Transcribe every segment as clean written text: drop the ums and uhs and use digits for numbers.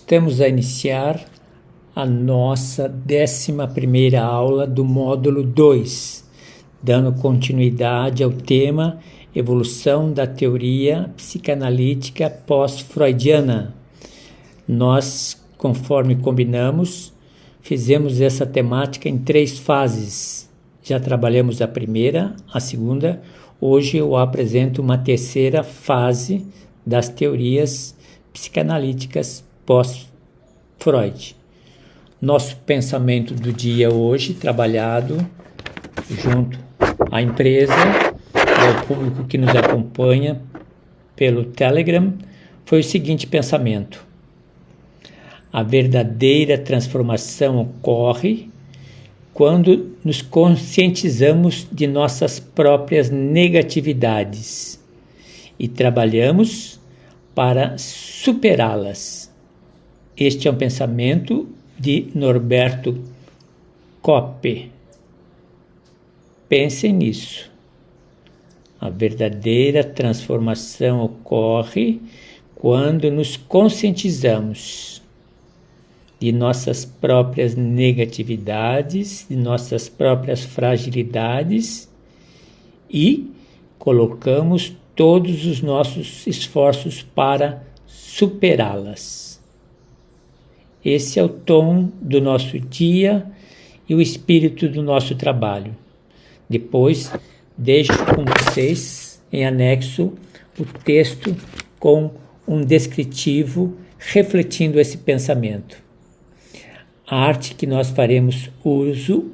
Estamos a iniciar a nossa 11ª aula do módulo 2, dando continuidade ao tema Evolução da Teoria Psicanalítica Pós-Freudiana. Nós, conforme combinamos, fizemos essa temática em 3 fases. Já trabalhamos a primeira, a segunda. Hoje eu apresento uma 3ª fase das teorias psicanalíticas pós-Freud. Nosso pensamento do dia hoje, trabalhado junto à empresa e ao público que nos acompanha pelo Telegram, foi o seguinte pensamento: a verdadeira transformação ocorre quando nos conscientizamos de nossas próprias negatividades e trabalhamos para superá-las. Este é um pensamento de Norberto Koppe. Pensem nisso. A verdadeira transformação ocorre quando nos conscientizamos de nossas próprias negatividades, de nossas próprias fragilidades e colocamos todos os nossos esforços para superá-las. Esse é o tom do nosso dia e o espírito do nosso trabalho. Depois, deixo com vocês em anexo o texto com um descritivo refletindo esse pensamento. A arte que nós faremos uso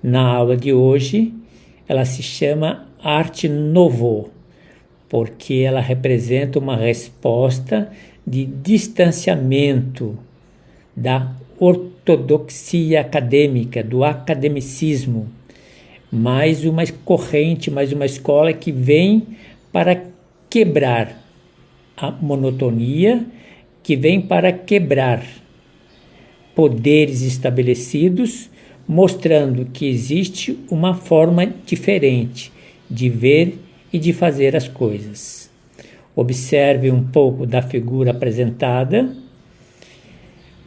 na aula de hoje, ela se chama Arte Nouveau, porque ela representa uma resposta de distanciamento da ortodoxia acadêmica, do academicismo, mais uma corrente, mais uma escola que vem para quebrar a monotonia, que vem para quebrar poderes estabelecidos, mostrando que existe uma forma diferente de ver e de fazer as coisas. Observe um pouco da figura apresentada.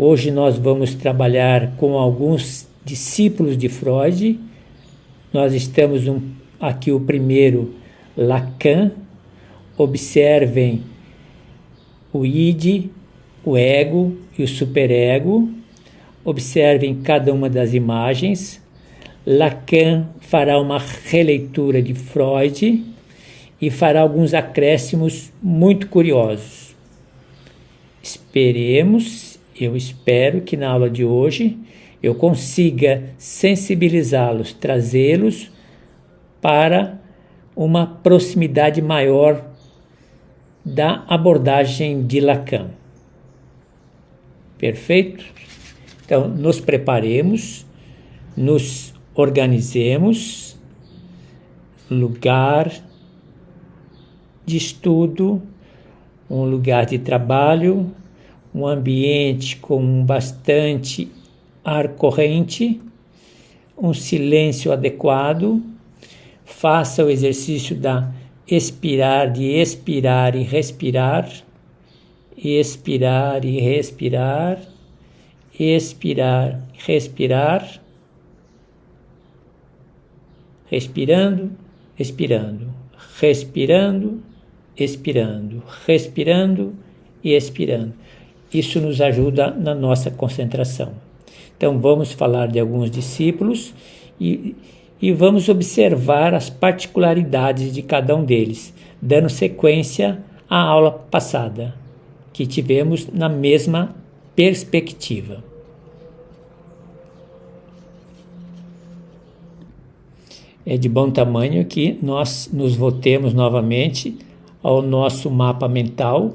Hoje nós vamos trabalhar com alguns discípulos de Freud. Nós estamos aqui o primeiro, Lacan. Observem o id, o ego e o superego. Observem cada uma das imagens. Lacan fará uma releitura de Freud e fará alguns acréscimos muito curiosos. Eu espero que na aula de hoje eu consiga sensibilizá-los, trazê-los para uma proximidade maior da abordagem de Lacan. Perfeito? Então, nos preparemos, nos organizemos, lugar de estudo, um lugar de trabalho, um ambiente com bastante ar corrente, um silêncio adequado. Faça o exercício de expirar e respirar, expirar e respirar, expirar, respirar, respirando, expirando, respirando, expirando, respirando e expirando. Isso nos ajuda na nossa concentração. Então vamos falar de alguns discípulos e vamos observar as particularidades de cada um deles, dando sequência à aula passada, que tivemos na mesma perspectiva. É de bom tamanho que nós nos voltemos novamente ao nosso mapa mental,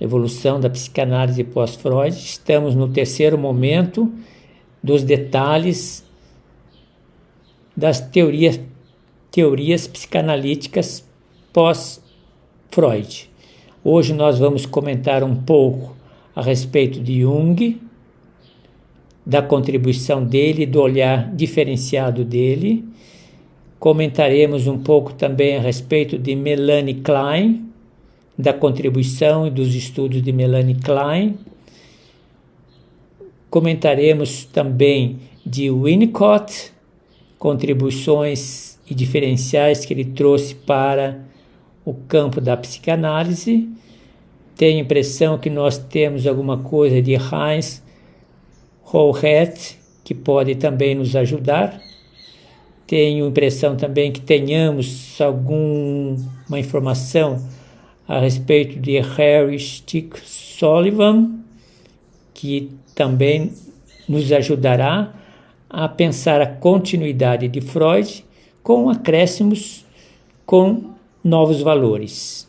Evolução da Psicanálise Pós-Freud. Estamos no 3º momento dos detalhes das teorias psicanalíticas pós-Freud. Hoje nós vamos comentar um pouco a respeito de Jung, da contribuição dele, do olhar diferenciado dele. Comentaremos um pouco também a respeito de Melanie Klein, da contribuição e dos estudos de Melanie Klein. Comentaremos também de Winnicott, contribuições e diferenciais que ele trouxe para o campo da psicanálise. Tenho a impressão que nós temos alguma coisa de Heinz Hohlert, que pode também nos ajudar. Tenho a impressão também que tenhamos alguma informação a respeito de Harry Stick Sullivan, que também nos ajudará a pensar a continuidade de Freud com acréscimos, com novos valores.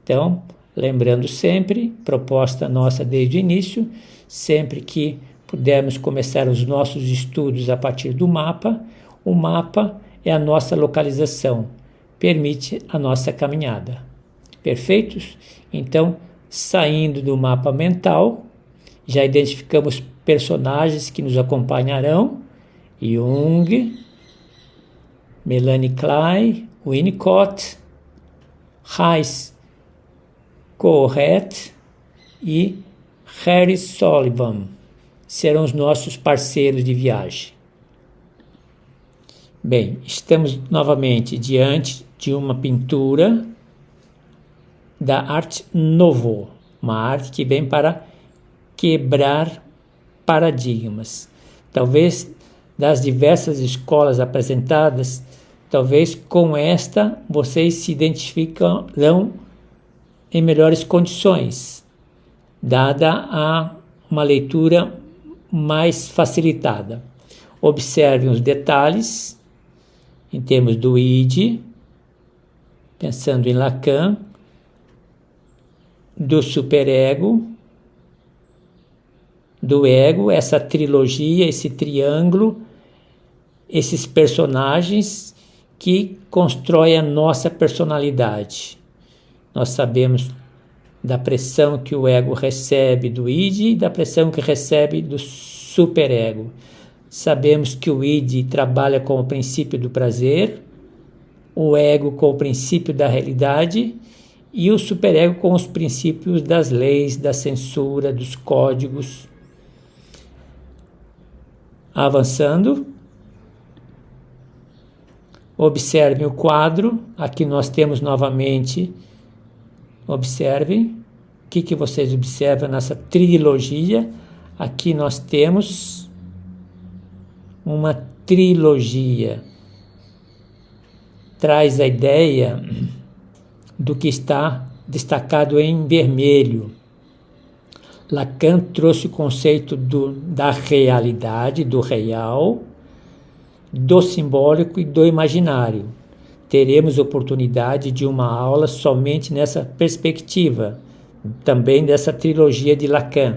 Então, lembrando sempre, proposta nossa desde o início, sempre que pudermos começar os nossos estudos a partir do mapa, o mapa é a nossa localização, permite a nossa caminhada. Perfeitos? Então, saindo do mapa mental, já identificamos personagens que nos acompanharão: Jung, Melanie Klein, Winnicott, Heinz Hohlert e Harry Sullivan. Serão os nossos parceiros de viagem. Bem, estamos novamente diante de uma pintura da Arte Nouveau, uma arte que vem para quebrar paradigmas. Talvez das diversas escolas apresentadas, talvez com esta vocês se identificarão em melhores condições, dada a uma leitura mais facilitada. Observem os detalhes em termos do id, pensando em Lacan, do superego, do ego, essa trilogia, esse triângulo, esses personagens que constroem a nossa personalidade. Nós sabemos da pressão que o ego recebe do id e da pressão que recebe do superego. Sabemos que o id trabalha com o princípio do prazer, o ego com o princípio da realidade e o superego com os princípios das leis, da censura, dos códigos. Avançando, observem o quadro. Aqui nós temos novamente, observem, o que vocês observam nessa trilogia? Aqui nós temos uma trilogia. Traz a ideia do que está destacado em vermelho. Lacan trouxe o conceito da realidade, do real, do simbólico e do imaginário. Teremos oportunidade de uma aula somente nessa perspectiva, também dessa trilogia de Lacan.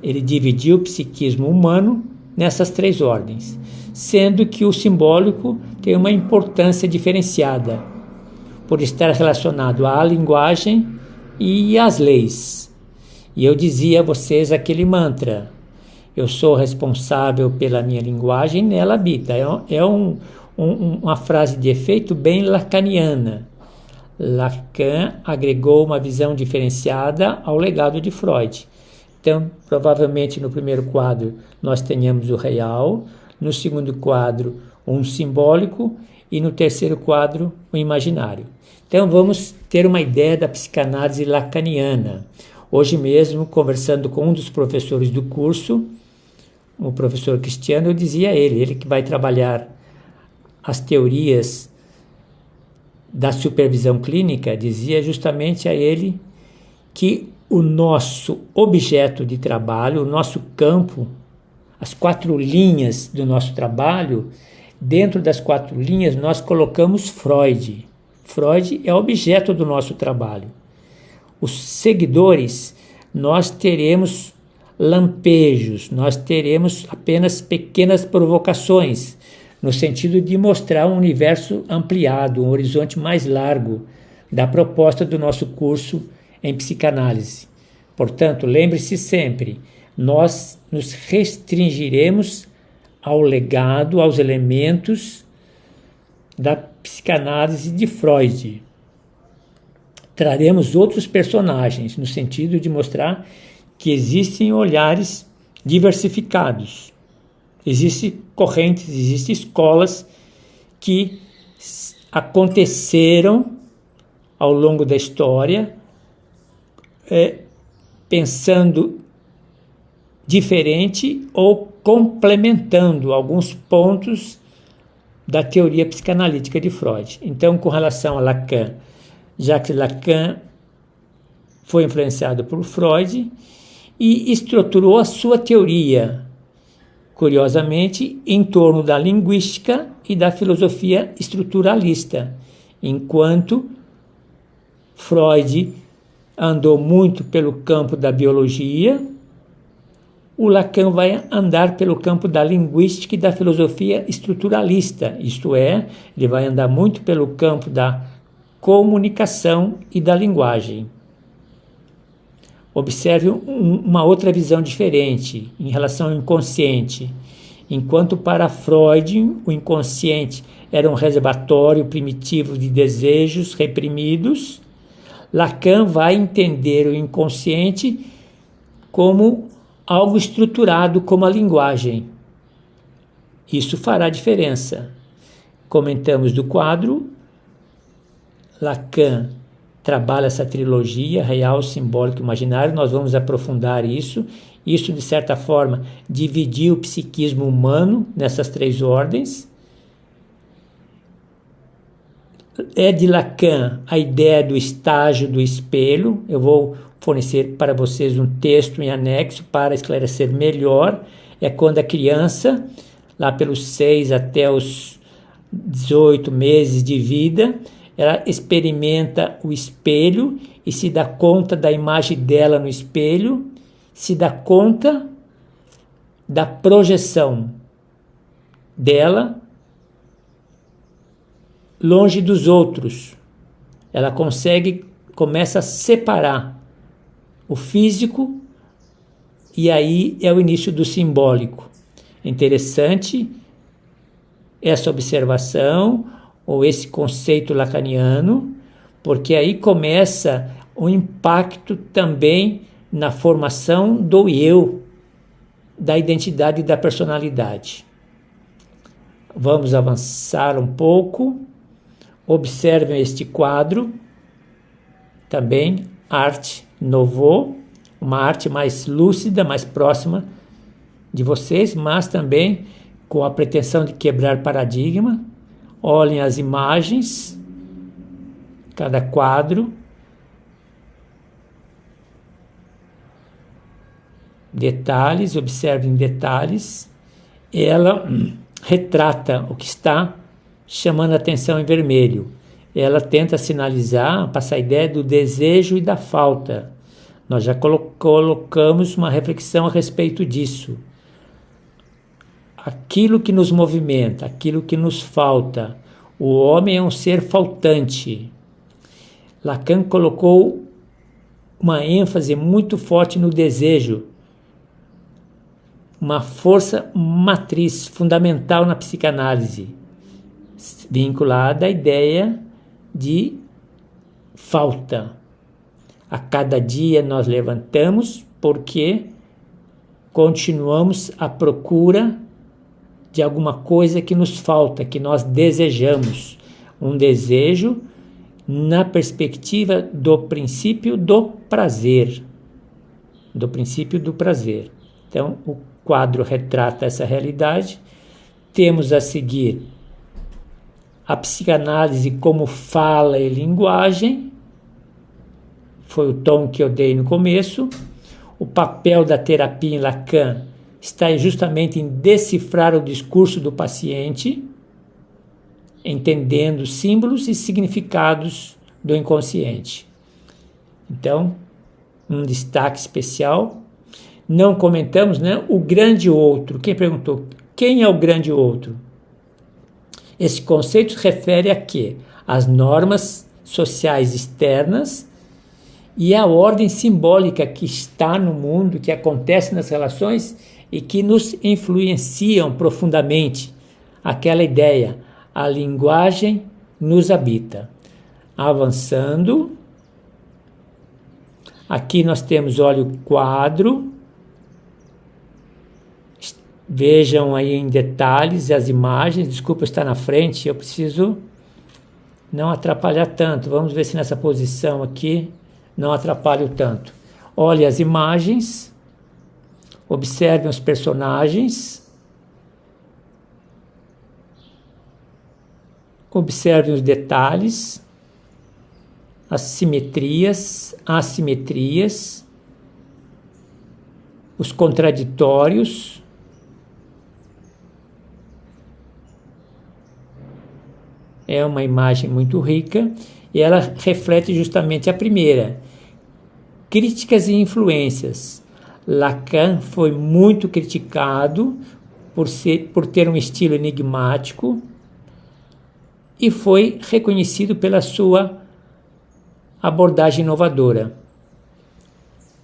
Ele dividiu o psiquismo humano nessas três ordens, sendo que o simbólico tem uma importância diferenciada, por estar relacionado à linguagem e às leis. E eu dizia a vocês aquele mantra: eu sou responsável pela minha linguagem, nela habita. É uma frase de efeito bem lacaniana. Lacan agregou uma visão diferenciada ao legado de Freud. Então, provavelmente no primeiro quadro nós tenhamos o real, no segundo quadro um simbólico e no terceiro quadro o imaginário. Então vamos ter uma ideia da psicanálise lacaniana. Hoje mesmo, conversando com um dos professores do curso, o professor Cristiano, eu dizia a ele que vai trabalhar as teorias da supervisão clínica, dizia justamente a ele que o nosso objeto de trabalho, o nosso campo, as 4 linhas do nosso trabalho, dentro das 4 linhas nós colocamos Freud. Freud é objeto do nosso trabalho. Os seguidores, nós teremos lampejos, nós teremos apenas pequenas provocações, no sentido de mostrar um universo ampliado, um horizonte mais largo da proposta do nosso curso em psicanálise. Portanto, lembre-se sempre, nós nos restringiremos ao legado, aos elementos da psicanálise de Freud. Traremos outros personagens, no sentido de mostrar que existem olhares diversificados. Existem correntes, existem escolas que aconteceram ao longo da história, pensando diferente ou complementando alguns pontos da teoria psicanalítica de Freud. Então, com relação a Lacan, Jacques Lacan foi influenciado por Freud e estruturou a sua teoria, curiosamente, em torno da linguística e da filosofia estruturalista, enquanto Freud andou muito pelo campo da biologia, o Lacan vai andar pelo campo da linguística e da filosofia estruturalista, isto é, ele vai andar muito pelo campo da comunicação e da linguagem. Observe uma outra visão diferente em relação ao inconsciente. Enquanto para Freud o inconsciente era um reservatório primitivo de desejos reprimidos, Lacan vai entender o inconsciente como algo estruturado como a linguagem. Isso fará diferença. Comentamos do quadro, Lacan trabalha essa trilogia, real, simbólico e imaginário, nós vamos aprofundar isso. Isso, de certa forma, dividiu o psiquismo humano nessas três ordens. É de Lacan a ideia do estágio do espelho. Eu vou fornecer para vocês um texto em anexo para esclarecer melhor. É quando a criança, lá pelos 6 até os 18 meses de vida, ela experimenta o espelho e se dá conta da imagem dela no espelho, se dá conta da projeção dela longe dos outros. Ela começa a separar o físico e aí é o início do simbólico. É interessante essa observação ou esse conceito lacaniano, porque aí começa o impacto também na formação do eu, da identidade e da personalidade. Vamos avançar um pouco. Observem este quadro, também Arte Nouveau, uma arte mais lúcida, mais próxima de vocês, mas também com a pretensão de quebrar paradigma. Olhem as imagens, cada quadro, detalhes, observem detalhes. Ela retrata o que está chamando a atenção em vermelho. Ela tenta sinalizar, passar a ideia do desejo e da falta. Nós já colocamos uma reflexão a respeito disso. Aquilo que nos movimenta, aquilo que nos falta. O homem é um ser faltante. Lacan colocou uma ênfase muito forte no desejo, uma força matriz fundamental na psicanálise, vinculada à ideia de falta. A cada dia nós levantamos porque continuamos à procura de alguma coisa que nos falta, que nós desejamos. Um desejo na perspectiva do princípio do prazer. Do princípio do prazer. Então, o quadro retrata essa realidade. Temos a seguir a psicanálise como fala e linguagem. Foi o tom que eu dei no começo. O papel da terapia em Lacan está justamente em decifrar o discurso do paciente, entendendo símbolos e significados do inconsciente. Então, um destaque especial. Não comentamos, né, o grande outro. Quem perguntou? Quem é o grande outro? Esse conceito se refere a quê? As normas sociais externas e a ordem simbólica que está no mundo, que acontece nas relações e que nos influenciam profundamente. Aquela ideia, a linguagem nos habita. Avançando, aqui nós temos, olha, o quadro. Vejam aí em detalhes as imagens. Desculpa estar na frente, eu preciso não atrapalhar tanto. Vamos ver se nessa posição aqui não atrapalho tanto. Olhe as imagens, observem os personagens, observem os detalhes, as simetrias, assimetrias, os contraditórios. É uma imagem muito rica e ela reflete justamente a primeira. Críticas e influências. Lacan foi muito criticado por ter um estilo enigmático e foi reconhecido pela sua abordagem inovadora.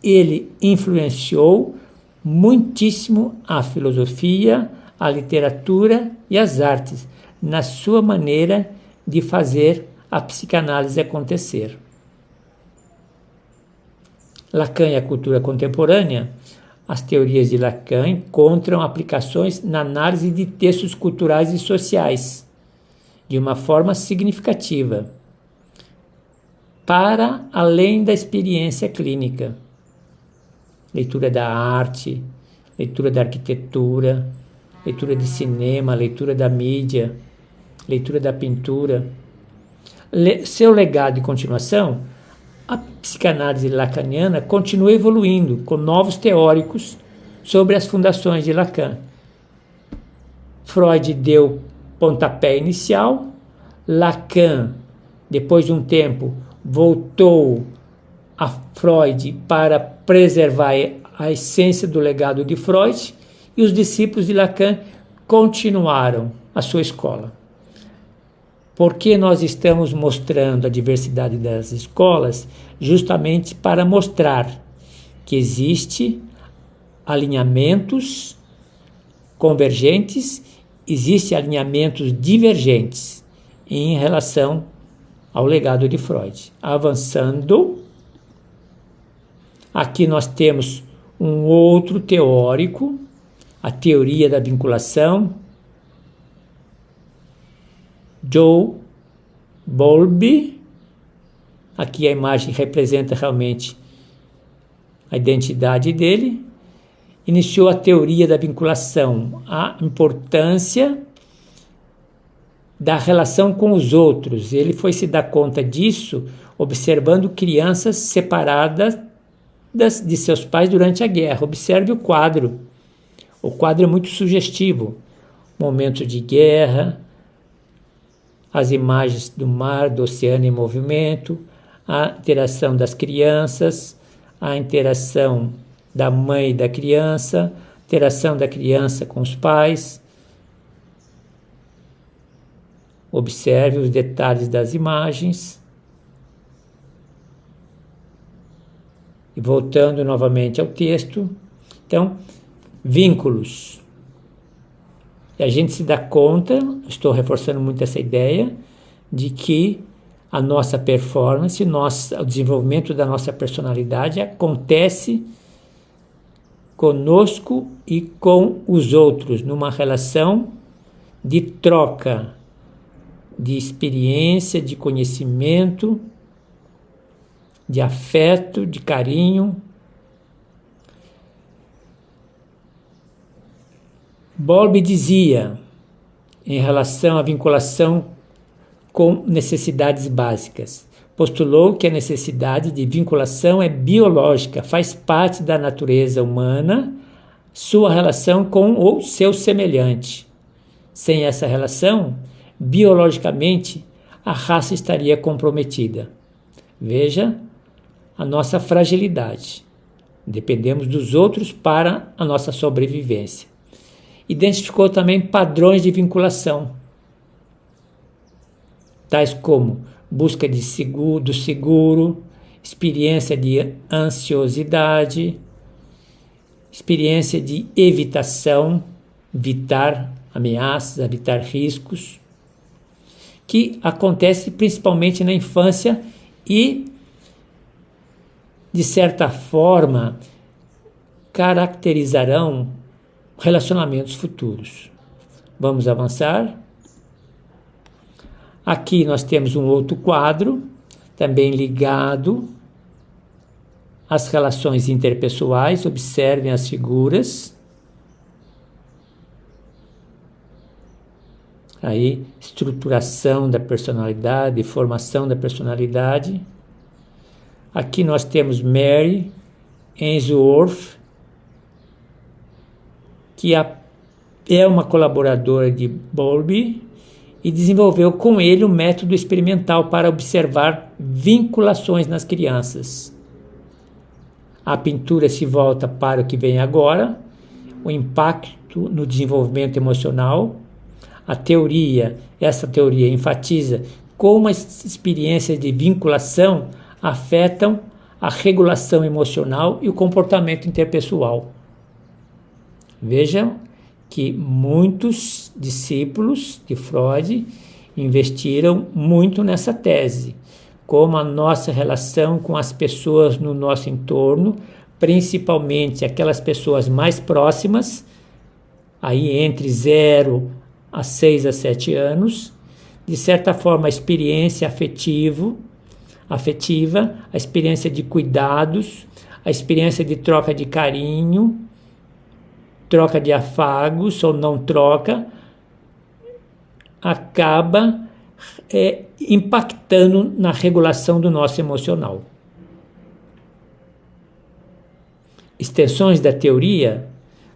Ele influenciou muitíssimo a filosofia, a literatura e as artes, na sua maneira de fazer a psicanálise acontecer. Lacan e a cultura contemporânea. As teorias de Lacan encontram aplicações na análise de textos culturais e sociais, de uma forma significativa, para além da experiência clínica. Leitura da arte, leitura da arquitetura, leitura de cinema, leitura da mídia, leitura da pintura. Seu legado e continuação, a psicanálise lacaniana continua evoluindo com novos teóricos sobre as fundações de Lacan. Freud deu pontapé inicial, Lacan, depois de um tempo, voltou a Freud para preservar a essência do legado de Freud, e os discípulos de Lacan continuaram a sua escola. Por que nós estamos mostrando a diversidade das escolas? Justamente para mostrar que existe alinhamentos convergentes, existem alinhamentos divergentes em relação ao legado de Freud. Avançando, aqui nós temos um outro teórico, a teoria da vinculação, Joe Bowlby. Aqui a imagem representa realmente a identidade dele. Iniciou a teoria da vinculação, a importância da relação com os outros. Ele foi se dar conta disso observando crianças separadas de seus pais durante a guerra. Observe o quadro. O quadro é muito sugestivo. Momentos de guerra, as imagens do mar, do oceano em movimento, a interação das crianças, a interação da mãe e da criança, a interação da criança com os pais. Observe os detalhes das imagens. E voltando novamente ao texto. Então, vínculos. E a gente se dá conta, estou reforçando muito essa ideia, de que a nossa performance, o desenvolvimento da nossa personalidade acontece conosco e com os outros, numa relação de troca, de experiência, de conhecimento, de afeto, de carinho. Bowlby dizia, em relação à vinculação com necessidades básicas, postulou que a necessidade de vinculação é biológica, faz parte da natureza humana, sua relação com o seu semelhante. Sem essa relação, biologicamente, a raça estaria comprometida. Veja a nossa fragilidade. Dependemos dos outros para a nossa sobrevivência. Identificou também padrões de vinculação, tais como busca do seguro, experiência de ansiosidade, experiência de evitação, evitar ameaças, evitar riscos, que acontece principalmente na infância e, de certa forma, caracterizarão relacionamentos futuros. Vamos avançar. Aqui nós temos um outro quadro, também ligado às relações interpessoais. Observem as figuras. Aí, estruturação da personalidade, formação da personalidade. Aqui nós temos Mary Ainsworth, que é uma colaboradora de Bowlby e desenvolveu com ele um método experimental para observar vinculações nas crianças. A pintura se volta para o que vem agora, o impacto no desenvolvimento emocional. Essa teoria enfatiza como as experiências de vinculação afetam a regulação emocional e o comportamento interpessoal. Vejam que muitos discípulos de Freud investiram muito nessa tese, como a nossa relação com as pessoas no nosso entorno, principalmente aquelas pessoas mais próximas, aí entre 0 a 6 a 7 anos, de certa forma a experiência afetiva, a experiência de cuidados, a experiência de troca de carinho, troca de afagos ou não troca, acaba impactando na regulação do nosso emocional. Extensões da teoria,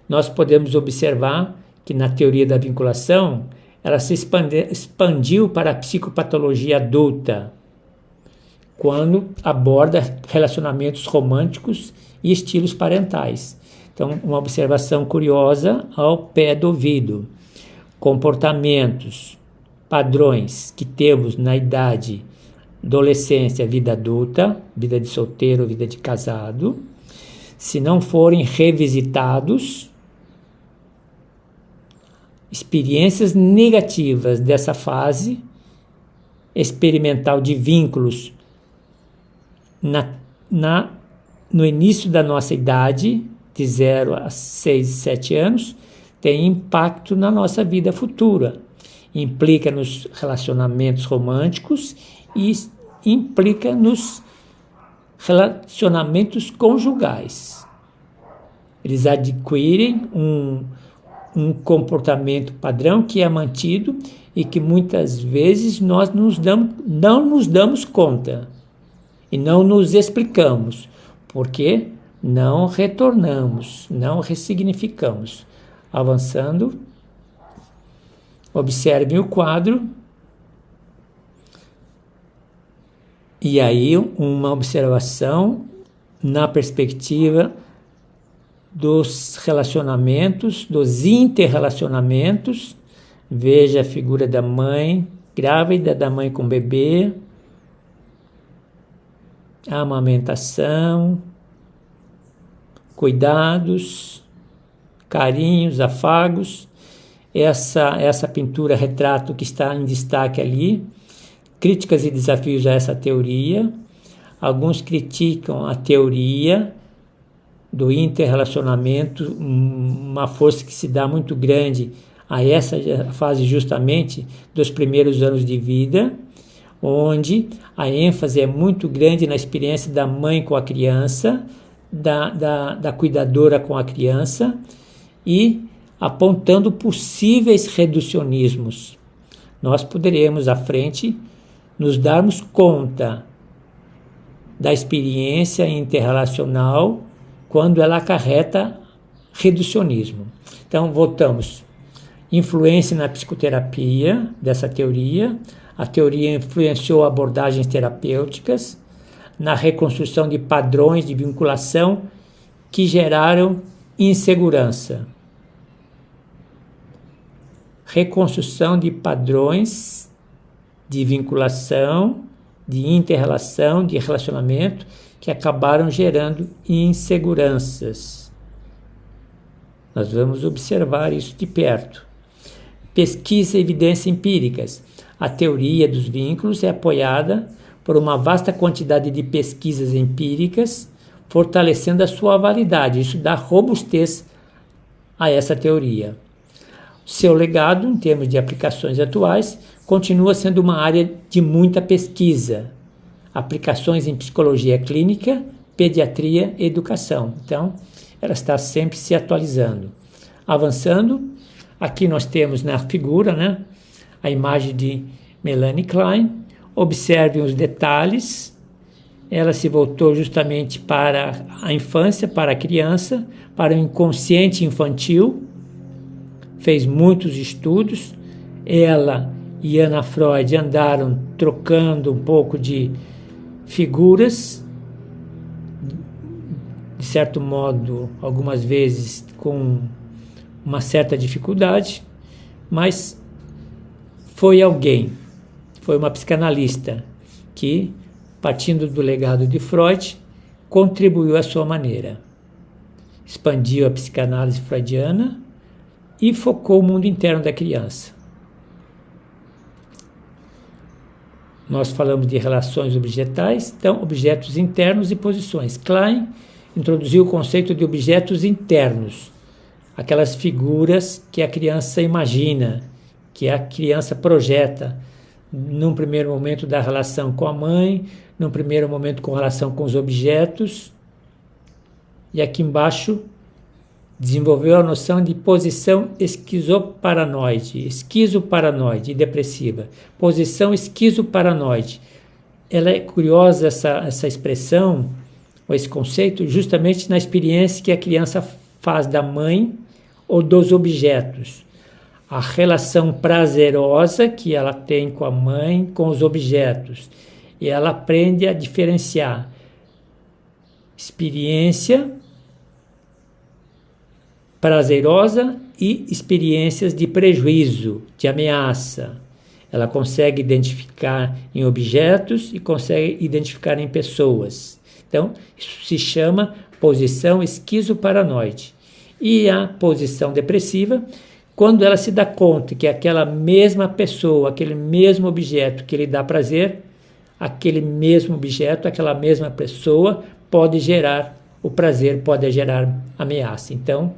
nós podemos observar que na teoria da vinculação, ela se expandiu para a psicopatologia adulta, quando aborda relacionamentos românticos e estilos parentais. Então, uma observação curiosa ao pé do ouvido. Comportamentos, padrões que temos na idade, adolescência, vida adulta, vida de solteiro, vida de casado, se não forem revisitados, experiências negativas dessa fase experimental de vínculos no início da nossa idade, de 0 a 6, 7 anos, tem impacto na nossa vida futura. Implica nos relacionamentos românticos e implica nos relacionamentos conjugais. Eles adquirem um comportamento padrão que é mantido e que muitas vezes nós não nos damos conta e não nos explicamos, porque não retornamos, não ressignificamos. Avançando, observem o quadro. E aí uma observação na perspectiva dos relacionamentos, dos interrelacionamentos. Veja a figura da mãe grávida, da mãe com bebê, a amamentação, cuidados, carinhos, afagos. Essa pintura retrato que está em destaque ali. Críticas e desafios a essa teoria. Alguns criticam a teoria do interrelacionamento, uma força que se dá muito grande a essa fase justamente dos primeiros anos de vida, onde a ênfase é muito grande na experiência da mãe com a criança, da cuidadora com a criança, e apontando possíveis reducionismos. Nós poderemos, à frente, nos darmos conta da experiência interrelacional quando ela acarreta reducionismo. Então, voltamos. Influência na psicoterapia dessa teoria. A teoria influenciou abordagens terapêuticas na reconstrução de padrões de vinculação que geraram insegurança. Reconstrução de padrões de vinculação, de inter-relação, de relacionamento, que acabaram gerando inseguranças. Nós vamos observar isso de perto. Pesquisa e evidências empíricas. A teoria dos vínculos é apoiada por uma vasta quantidade de pesquisas empíricas, fortalecendo a sua validade. Isso dá robustez a essa teoria. Seu legado, em termos de aplicações atuais, continua sendo uma área de muita pesquisa, aplicações em psicologia clínica, pediatria e educação. Então, ela está sempre se atualizando. Avançando, aqui nós temos na figura, né, a imagem de Melanie Klein. Observem os detalhes. Ela se voltou justamente para a infância, para a criança, para o inconsciente infantil. Fez muitos estudos. Ela e Anna Freud andaram trocando um pouco de figuras, de certo modo, algumas vezes com uma certa dificuldade, mas foi uma psicanalista que, partindo do legado de Freud, contribuiu à sua maneira. Expandiu a psicanálise freudiana e focou o mundo interno da criança. Nós falamos de relações objetais, então objetos internos e posições. Klein introduziu o conceito de objetos internos, aquelas figuras que a criança imagina, que a criança projeta, num primeiro momento da relação com a mãe, num primeiro momento com relação com os objetos. E aqui embaixo desenvolveu a noção de posição esquizoparanoide e depressiva. Posição esquizoparanoide. Ela é curiosa, essa expressão, ou esse conceito, justamente na experiência que a criança faz da mãe ou dos objetos. A relação prazerosa que ela tem com a mãe, com os objetos. E ela aprende a diferenciar experiência prazerosa e experiências de prejuízo, de ameaça. Ela consegue identificar em objetos e consegue identificar em pessoas. Então, isso se chama posição esquizoparanoide. E a posição depressiva, quando ela se dá conta que aquela mesma pessoa, aquele mesmo objeto que lhe dá prazer, aquele mesmo objeto, aquela mesma pessoa pode gerar o prazer, pode gerar ameaça. Então,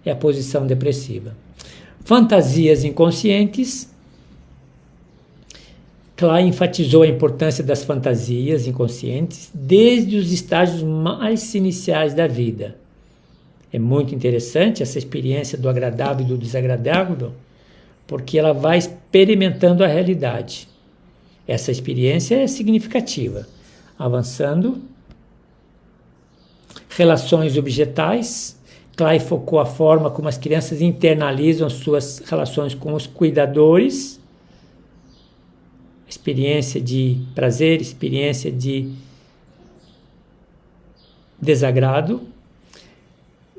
é a posição depressiva. Fantasias inconscientes. Klein enfatizou a importância das fantasias inconscientes desde os estágios mais iniciais da vida. É muito interessante essa experiência do agradável e do desagradável, porque ela vai experimentando a realidade. Essa experiência é significativa. Avançando. Relações objetais. Klein focou a forma como as crianças internalizam suas relações com os cuidadores. Experiência de prazer, experiência de desagrado.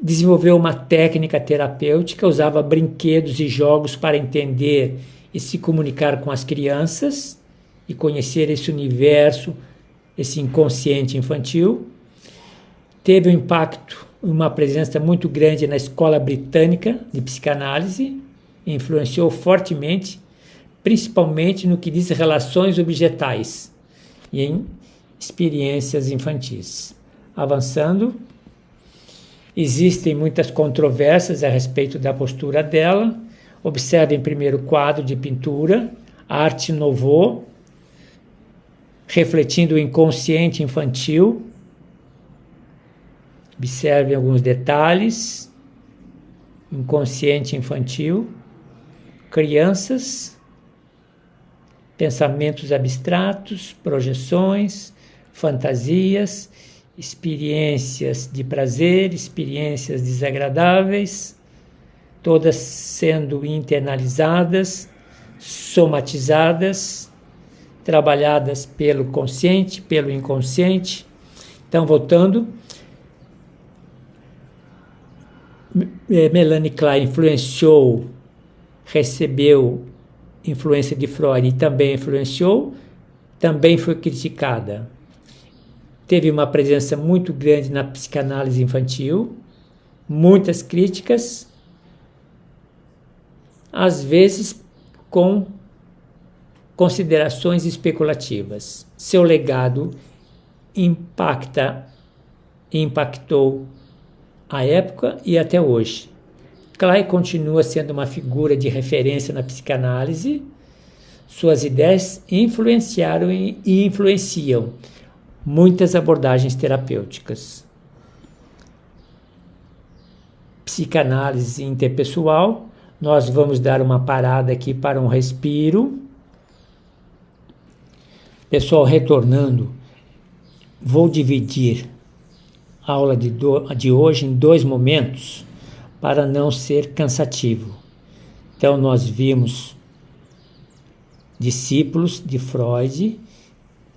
Desenvolveu uma técnica terapêutica, usava brinquedos e jogos para entender e se comunicar com as crianças e conhecer esse universo, esse inconsciente infantil. Teve um impacto, uma presença muito grande na Escola Britânica de Psicanálise, influenciou fortemente, principalmente no que diz relações objetais e em experiências infantis. Avançando. Existem muitas controvérsias a respeito da postura dela. Observem primeiro o quadro de pintura, Arte Nouveau, refletindo o inconsciente infantil. Observem alguns detalhes. Inconsciente infantil, crianças, pensamentos abstratos, projeções, fantasias, experiências de prazer, experiências desagradáveis, todas sendo internalizadas, somatizadas, trabalhadas pelo consciente, pelo inconsciente. Então, voltando, Melanie Klein recebeu influência de Freud e também influenciou, também foi criticada. Teve uma presença muito grande na psicanálise infantil, muitas críticas, às vezes com considerações especulativas. Seu legado impactou a época e até hoje. Klein continua sendo uma figura de referência na psicanálise. Suas ideias influenciaram e influenciam muitas abordagens terapêuticas. Psicanálise interpessoal, nós vamos dar uma parada aqui para um respiro. Pessoal, retornando, vou dividir a aula de hoje em 2 momentos para não ser cansativo. Então, nós vimos discípulos de Freud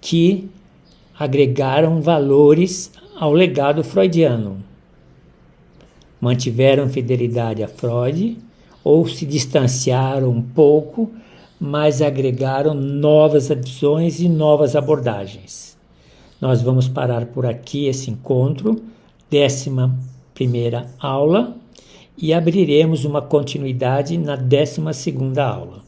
que agregaram valores ao legado freudiano. Mantiveram fidelidade a Freud ou se distanciaram um pouco, mas agregaram novas visões e novas abordagens. Nós vamos parar por aqui esse encontro, 11ª aula, e abriremos uma continuidade na 12ª aula.